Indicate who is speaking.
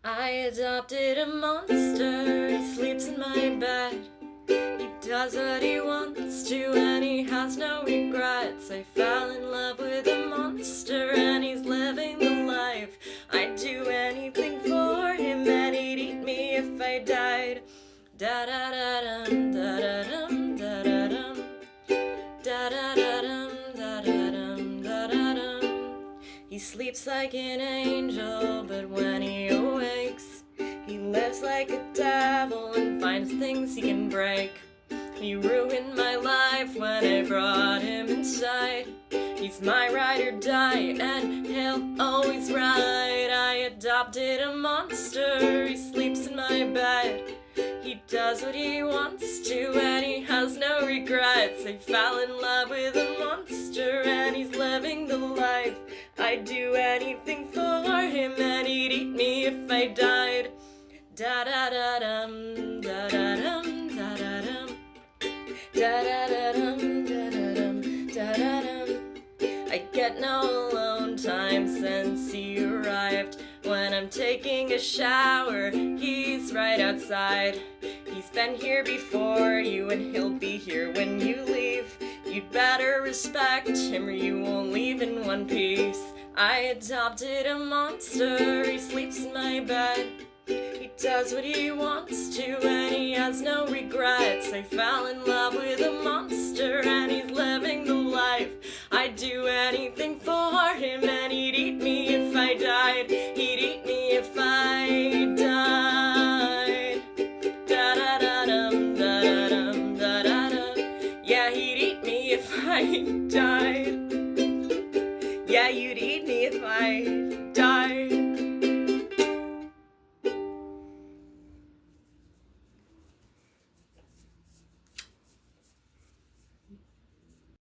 Speaker 1: I adopted a monster, he sleeps in my bed. He does what he wants to and he has no regrets. I fell in love with a monster and he's living the life. I'd do anything for him and he'd eat me if I died. Da da da dum, da da dum, da da dum. Da da da dum, da da dum, da da dum. He sleeps like an angel, but when he awakes, he lives like a devil and finds things he can break. He ruined my life when I brought him inside. He's my ride or die, and he'll always ride. I adopted a monster, he sleeps in my bed. He does what he wants to, and he has no regrets. I fell in love with a monster, and he's living the life. I'd do anything for him, and he'd eat me if I died. Da da da dum, da da dum, da da dum. Da da da dum, da da dum, da da dum. I get no alone time since he arrived. When I'm taking a shower, he's right outside. He's been here before you and he'll be here when you leave. You'd better respect him or you won't leave in one piece. I adopted a monster, he sleeps in my bed. He does what he wants to and he has no regrets. I fell in love with a monster and he's living the life. I'd do anything for him and he'd eat me if I died.